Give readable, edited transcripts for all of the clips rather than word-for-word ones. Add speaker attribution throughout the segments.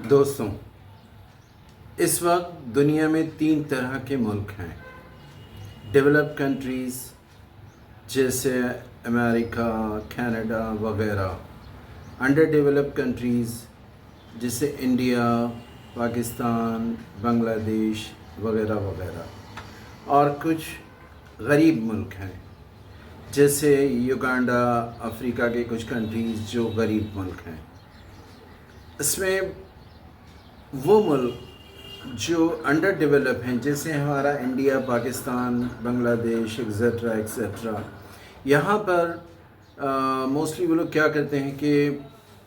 Speaker 1: दोस्तों, इस वक्त दुनिया में 3 तरह के मुल्क हैं। डेवलप्ड कंट्रीज़ जैसे अमेरिका, कनाडा वगैरह। अंडर डेवलप्ड कंट्रीज़ जैसे इंडिया, पाकिस्तान, बांग्लादेश वगैरह वगैरह। और कुछ गरीब मुल्क हैं जैसे युगांडा, अफ्रीका के कुछ कंट्रीज़ जो गरीब मुल्क हैं। इसमें वो मुल्क जो अंडर डेवलप हैं जैसे हमारा India, Pakistan, Bangladesh etcetera etcetera, यहाँ पर मोस्टली वो लोग क्या करते हैं कि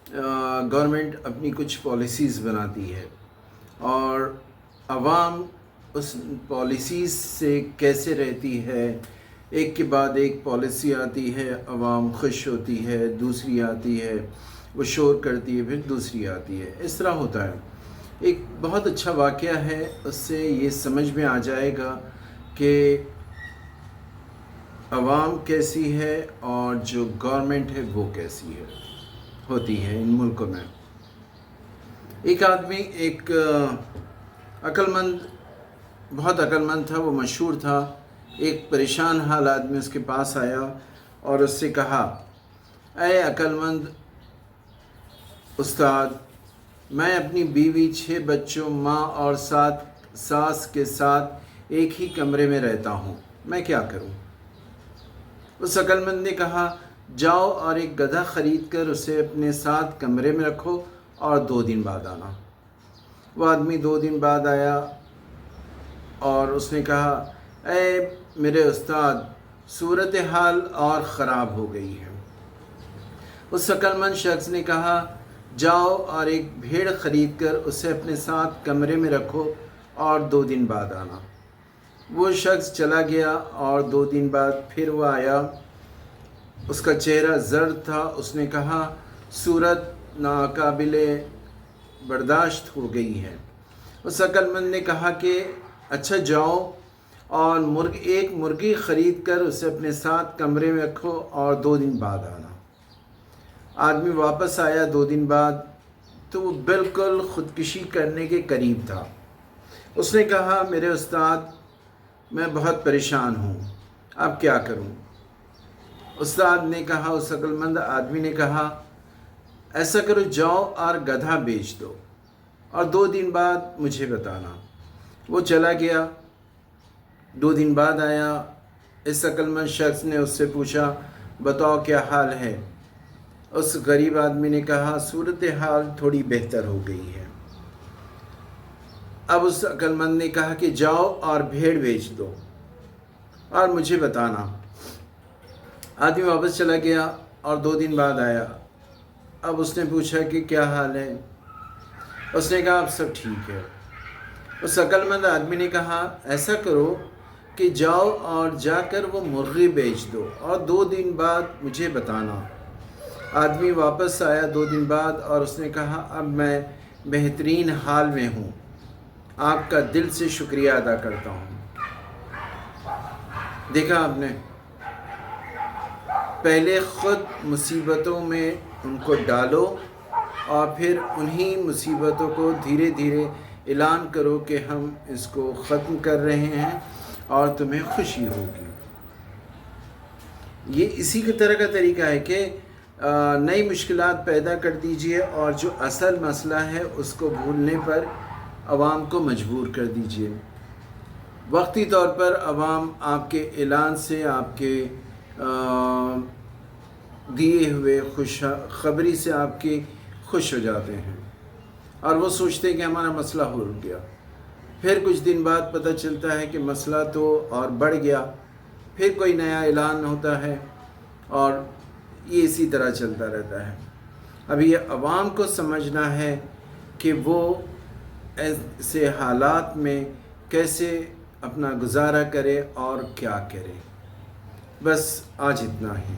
Speaker 1: गवर्नमेंट अपनी कुछ पॉलिसीज़ बनाती है और आवाम उस पॉलिसीज़ से कैसे रहती है। एक के बाद एक पॉलिसी आती है, आवाम खुश होती है, दूसरी आती है, वो शोर करती है, फिर दूसरी आती है। इस तरह होता है। एक बहुत अच्छा वाक़या है, उससे ये समझ में आ जाएगा कि आवाम कैसी है और जो गवर्नमेंट है वो कैसी होती है इन मुल्कों में। एक आदमी एक अक्लमंद, बहुत अक्लमंद था, वो मशहूर था। एक परेशान हाल आदमी उसके पास आया और उससे कहा, ऐ अक्लमंद उस्ताद, मैं अपनी बीवी, 6 बच्चों, माँ और 7 सास के साथ एक ही कमरे में रहता हूँ, मैं क्या करूँ? उस अक्लमंद ने कहा, जाओ और एक गधा ख़रीद कर उसे अपने साथ कमरे में रखो और 2 दिन बाद आना। वो आदमी 2 दिन बाद आया और उसने कहा, ऐ मेरे उस्ताद, सूरत हाल और ख़राब हो गई है। उस अक्लमंद शख्स ने कहा, जाओ और एक भेड़ ख़रीद कर उसे अपने साथ कमरे में रखो और 2 दिन बाद आना। वो शख्स चला गया और 2 दिन बाद फिर वो आया। उसका चेहरा जर्द था। उसने कहा, सूरत नाकाबिले बर्दाश्त हो गई है। उस अक्लमंद ने कहा कि अच्छा, जाओ और एक मुर्गी ख़रीद कर उसे अपने साथ कमरे में रखो और 2 दिन बाद आना। आदमी वापस आया 2 दिन बाद, तो वो बिल्कुल ख़ुदकुशी करने के करीब था। उसने कहा, मेरे उस्ताद, मैं बहुत परेशान हूँ, अब क्या करूँ? उस्ताद ने कहा, उस अक्लमंद आदमी ने कहा, ऐसा करो, जाओ और गधा बेच दो और 2 दिन बाद मुझे बताना। वो चला गया, 2 दिन बाद आया। इस अक्लमंद शख्स ने उससे पूछा, बताओ क्या हाल है? उस गरीब आदमी ने कहा, सूरत हाल थोड़ी बेहतर हो गई है। अब उस अक्लमंद ने कहा कि जाओ और भेड़ बेच दो और मुझे बताना। आदमी वापस चला गया और 2 दिन बाद आया। अब उसने पूछा कि क्या हाल है? उसने कहा, अब सब ठीक है। उस अक्लमंद आदमी ने कहा, ऐसा करो कि जाओ और जाकर वो मुर्गी बेच दो और 2 दिन बाद मुझे बताना। आदमी वापस आया 2 दिन बाद और उसने कहा, अब मैं बेहतरीन हाल में हूँ, आपका दिल से शुक्रिया अदा करता हूँ। देखा आपने, पहले ख़ुद मुसीबतों में उनको डालो और फिर उन्हीं मुसीबतों को धीरे धीरे ऐलान करो कि हम इसको ख़त्म कर रहे हैं और तुम्हें खुशी होगी। ये इसी की तरह का तरीका है कि नई मुश्किलात पैदा कर दीजिए और जो असल मसला है उसको भूलने पर आवाम को मजबूर कर दीजिए। वक्ती तौर पर आवाम आपके ऐलान से, आपके दिए हुए खुशखबरी से आपके खुश हो जाते हैं और वो सोचते हैं कि हमारा मसला हो गया। फिर कुछ दिन बाद पता चलता है कि मसला तो और बढ़ गया। फिर कोई नया ऐलान होता है और ये इसी तरह चलता रहता है। अब ये अवाम को समझना है कि वो ऐसे हालात में कैसे अपना गुजारा करे और क्या करे। बस आज इतना ही।